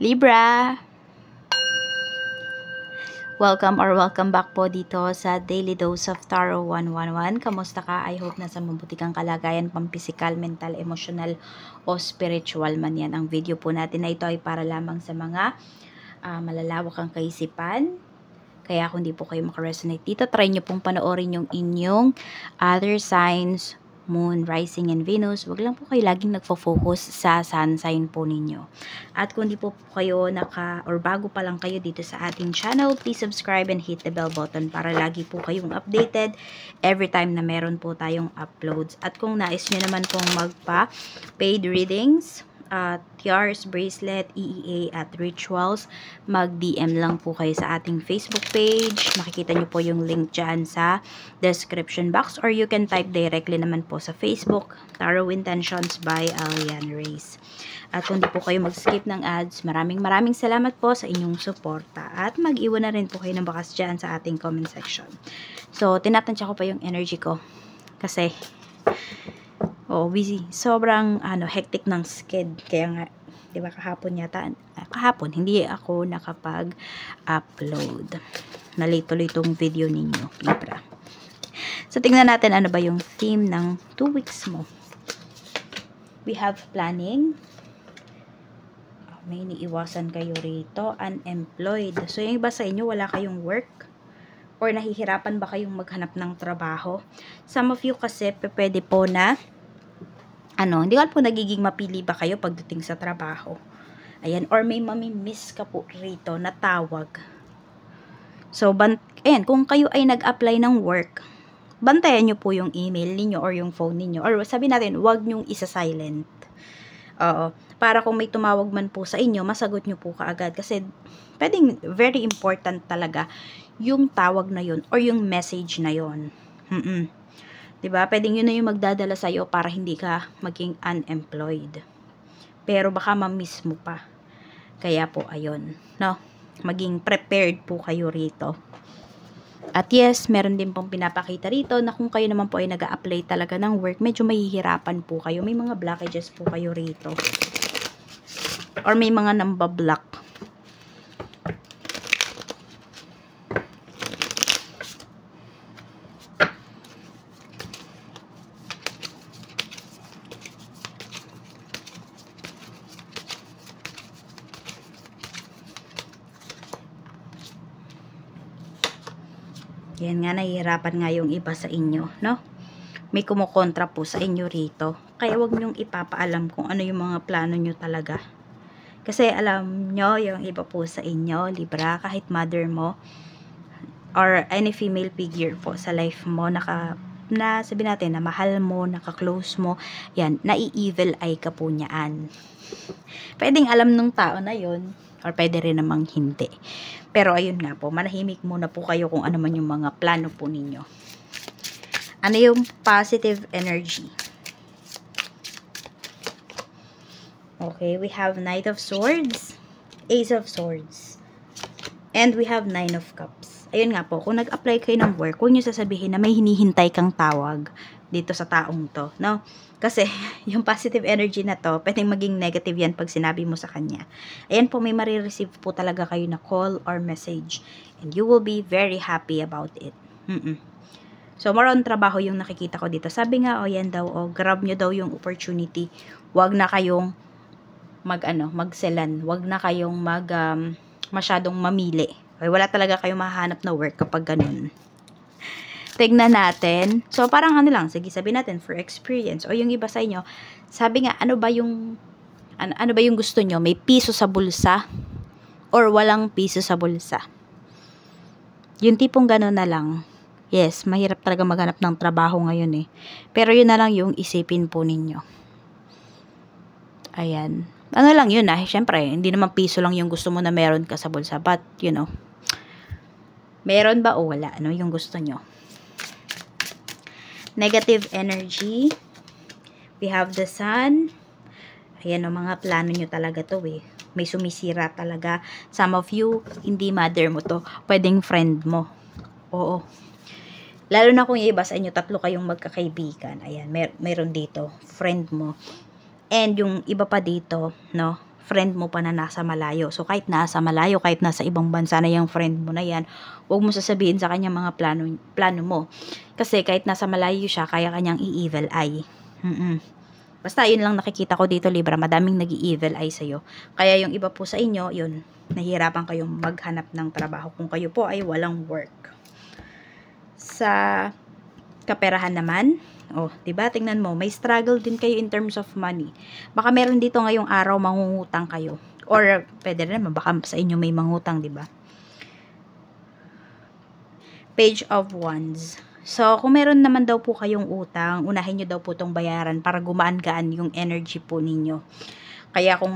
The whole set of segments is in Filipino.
Libra! Welcome back po dito sa Daily Dose of Tarot 111. Kamusta ka? I hope nasa mabuti kang kalagayan, pampisikal, mental, emotional, o spiritual man yan. Ang video po natin na ito ay para lamang sa mga malalawak ang kaisipan. Kaya kung di po kayo makaresonate dito, try nyo pong panoorin yung inyong other signs, Moon, Rising, and Venus. Wag lang po kayo laging nagfo-focus sa sun sign po ninyo. At kung di po kayo or bago pa lang kayo dito sa ating channel, please subscribe and hit the bell button para lagi po kayong updated every time na meron po tayong uploads. At kung nais nyo naman pong paid readings, tiaras, bracelet, EEA at rituals, mag-DM lang po kayo sa ating Facebook page. Makikita nyo po yung link dyan sa description box, or you can type directly naman po sa Facebook, Tarot Intentions by Alian Reyes. At kung di po kayo mag-skip ng ads, maraming salamat po sa inyong suporta. At mag-iwan na rin po kayo ng bakas dyan sa ating comment section. So, tinatansya ko pa yung energy ko. Kasi, busy. Sobrang hectic ng sked. Kaya nga, di ba kahapon hindi ako nakapag-upload. Na-late tuloy itong video ninyo, Libra. So, tingnan natin ano ba yung theme ng 2 weeks mo. We have planning. May iniiwasan kayo rito. Unemployed. So, yung iba sa inyo, wala kayong work. Or nahihirapan ba kayong maghanap ng trabaho? Some of you kasi, pwede po na hindi ko po nagiging mapili ba kayo pagdating sa trabaho. Ayan, or may mamimiss ka po rito na tawag. So, ayan, kung kayo ay nag-apply ng work, bantayan nyo po yung email ninyo or yung phone ninyo. Or sabi natin, wag nyong isa-silent. Para kung may tumawag man po sa inyo, masagot nyo po kaagad. Kasi, pwedeng very important talaga yung tawag na yun or yung message na yun. Diba? Pwedeng yun na yung magdadala sa'yo para hindi ka maging unemployed. Pero baka ma-miss mo pa. Kaya po, ayun. No? Maging prepared po kayo rito. At yes, meron din pong pinapakita rito na kung kayo naman po ay nag-a-apply talaga ng work, medyo mahihirapan po kayo. May mga blockages po kayo rito. Or may mga nambablock. Yan nga, nahihirapan nga yung iba sa inyo, no? May kumukontra po sa inyo rito. Kaya wag nyong ipapaalam kung ano yung mga plano nyo talaga. Kasi alam nyo, yung iba po sa inyo, Libra, kahit mother mo, or any female figure po sa life mo, sabi natin, na mahal mo, naka-close mo, yan, nai-evil eye ka po niyaan. Pwedeng alam nung tao na yun, or pwede rin namang hindi. Pero ayun nga po, manahimik muna po kayo kung ano man yung mga plano po ninyo. Ano yung positive energy? Okay, we have Knight of Swords, Ace of Swords, and we have Nine of Cups. Ayun nga po, kung nag-apply kayo ng work, huwag nyo sasabihin na may hinihintay kang tawag dito sa taong to, no? Kasi, yung positive energy na to, pwedeng maging negative yan pag sinabi mo sa kanya. Ayan po, may marireceive po talaga kayo na call or message. And you will be very happy about it. So, more on trabaho yung nakikita ko dito. Sabi nga, yan daw, grab nyo daw yung opportunity. Huwag na kayong magselan. Huwag na kayong masyadong mamili. Wala talaga kayong mahanap na work kapag ganun. Tignan natin. So, parang sige, sabi natin, for experience. O yung iba sa inyo, sabi nga, ano ba yung gusto nyo? May piso sa bulsa? Or walang piso sa bulsa? Yung tipong gano'n na lang. Yes, mahirap talaga maghanap ng trabaho ngayon eh. Pero yun na lang yung isipin po ninyo. Ayan. Ano lang yun Siyempre, hindi naman piso lang yung gusto mo na meron ka sa bulsa. But, meron ba o wala? Ano yung gusto nyo? Negative energy. We have the Sun. Ayan mga plano nyo talaga to eh. May sumisira talaga. Some of you, hindi mother mo to. Pwedeng friend mo. Oo. Lalo na kung yung iba sa inyo, 3 kayong magkakaibigan. Ayan, meron dito. Friend mo. And yung iba pa dito, no? friend mo pa na nasa malayo. So, kahit nasa malayo, kahit nasa ibang bansa na yung friend mo na yan, huwag mo sasabihin sa kanya mga plano mo. Kasi kahit nasa malayo siya, kaya kanyang i-evil eye. Basta, yun lang nakikita ko dito, Libra. Madaming nag-i-evil eye sa'yo. Kaya yung iba po sa inyo, yun, nahihirapan kayong maghanap ng trabaho kung kayo po ay walang work. Sa kaperahan naman, diba? Tingnan mo, may struggle din kayo in terms of money. Baka meron dito ngayong araw mangungutang kayo. Or, pwede rin naman, baka sa inyo may mangutang, diba? Page of Wands. So, kung meron naman daw po kayong utang, unahin nyo daw po itong bayaran para gumaan-gaan yung energy po ninyo. Kaya kung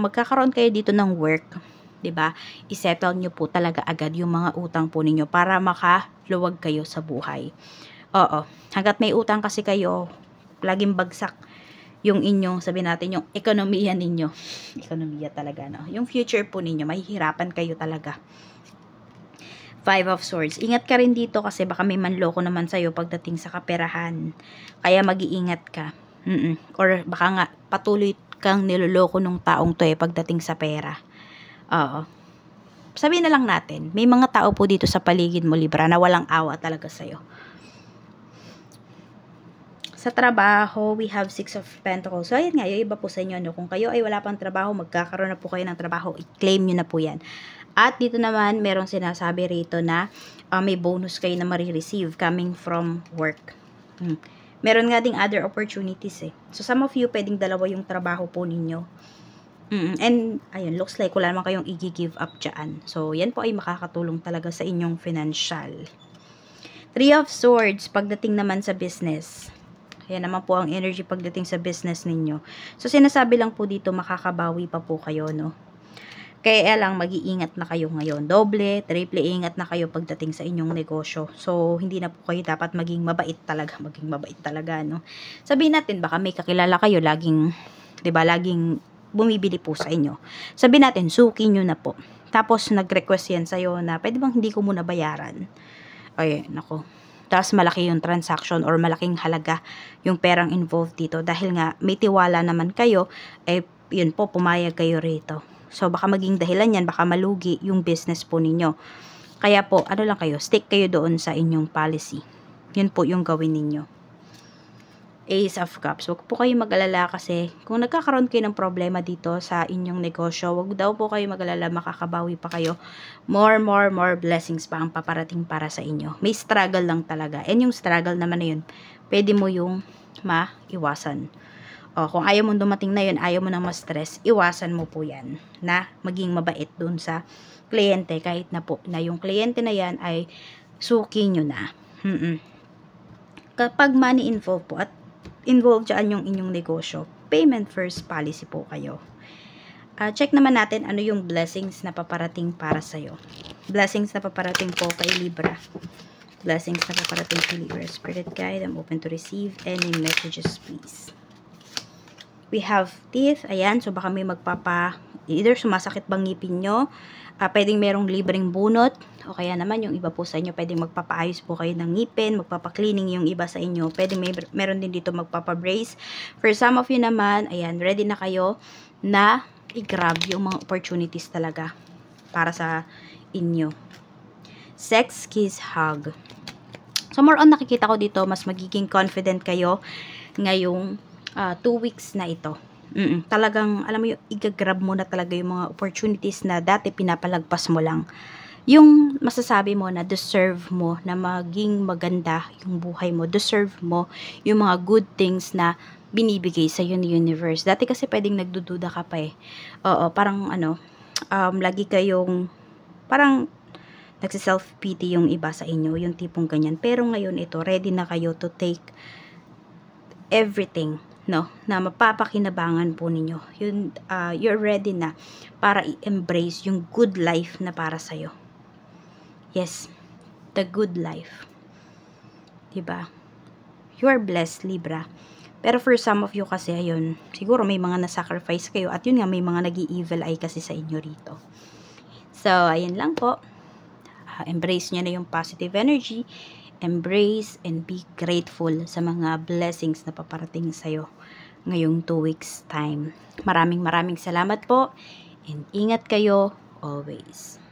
magkakaroon kayo dito ng work, diba, isettle nyo po talaga agad yung mga utang po ninyo para makaluwag kayo sa buhay. Oo, hanggat may utang kasi kayo, laging bagsak yung inyong, sabi natin, yung ekonomiya ninyo. Ekonomiya talaga, no? Yung future po ninyo, mahihirapan kayo talaga. 5 of Swords. Ingat ka rin dito kasi baka may manloko naman sa'yo pagdating sa kaperahan. Kaya mag-iingat ka. Or baka nga patuloy kang niloloko nung taong to pagdating sa pera. Oo. Sabihin na lang natin, may mga tao po dito sa paligid mo, Libra, na walang awa talaga sa'yo. Sa trabaho, we have 6 of Pentacles. So, ayan nga, yung iba po sa inyo, no? Kung kayo ay wala pang trabaho, magkakaroon na po kayo ng trabaho, i-claim nyo na po yan. At dito naman, merong sinasabi rito na may bonus kayo na marireceive coming from work. Meron nga ding other opportunities So, some of you, pwedeng dalawa yung trabaho po ninyo. And, ayun, looks like wala naman kayong i-give up dyan. So, yan po ay makakatulong talaga sa inyong financial. 3 of Swords, pagdating naman sa business. Yan naman po ang energy pagdating sa business ninyo. So, sinasabi lang po dito, makakabawi pa po kayo, no? Kaya lang, mag-iingat na kayo ngayon. Doble, triple ingat na kayo pagdating sa inyong negosyo. So, hindi na po kayo dapat maging mabait talaga. No? Sabihin natin, baka may kakilala kayo, laging, diba, laging bumibili po sa inyo. Sabihin natin, suki nyo na po. Tapos, nag-request yan sa'yo na, pwede bang hindi ko muna bayaran? Ay, nako. Tapos malaki yung transaction or malaking halaga yung perang involved dito. Dahil nga, may tiwala naman kayo, yun po, pumayag kayo rito. So, baka maging dahilan yan, baka malugi yung business po ninyo. Kaya po, ano lang kayo, stick kayo doon sa inyong policy. Yun po yung gawin ninyo. Ace of Cups. Huwag po kayo mag-alala kasi kung nagkakaroon kayo ng problema dito sa inyong negosyo, huwag daw po kayo mag-alala, makakabawi pa kayo. More blessings pa ang paparating para sa inyo. May struggle lang talaga. And yung struggle naman na yun, pwede mo yung maiwasan. Kung ayaw mo dumating na yun, ayaw mo nang ma-stress, iwasan mo po yan na maging mabait dun sa kliyente kahit na po na yung kliyente na yan ay suki nyo na. Kapag money involved po at involved dyan yung inyong negosyo, payment first policy po kayo. Check naman natin ano yung blessings na paparating para sa'yo. Blessings na paparating po kay Libra. Blessings na paparating kay Libra. Spirit guide, I'm open to receive any messages, please. We have teeth. Ayan, so baka may either sumasakit bang ngipin nyo, pwedeng merong libreng bunot, o kaya naman yung iba po sa inyo, pwedeng magpapaayos po kayo ng ngipin, magpapaklining yung iba sa inyo, pwedeng meron din dito magpapabrace. For some of you naman, ayan, ready na kayo na i-grab yung mga opportunities talaga para sa inyo. Sex, kiss, hug. So more on nakikita ko dito, mas magiging confident kayo ngayong 2 weeks na ito. Talagang, alam mo yung, i-grab mo na talaga yung mga opportunities na dati pinapalagpas mo lang. Yung masasabi mo na deserve mo na maging maganda yung buhay mo. Deserve mo yung mga good things na binibigay sa ni universe. Dati kasi pwedeng nagdududa ka pa parang lagi kayong, parang nagsi-self-pity yung iba sa inyo, yung tipong ganyan. Pero ngayon ito, ready na kayo to take everything, no, na mapapakinabangan po ninyo. You're ready na para i-embrace yung good life na para sa'yo. Yes, the good life. Diba? You are blessed, Libra. Pero for some of you kasi, ayun, siguro may mga na-sacrifice kayo at yun nga, may mga nag-i-evil eye kasi sa inyo rito. So, ayun lang po. Embrace nyo na yung positive energy. Embrace and be grateful sa mga blessings na paparating sa'yo. ngayong 2 weeks time. Maraming salamat po and ingat kayo always.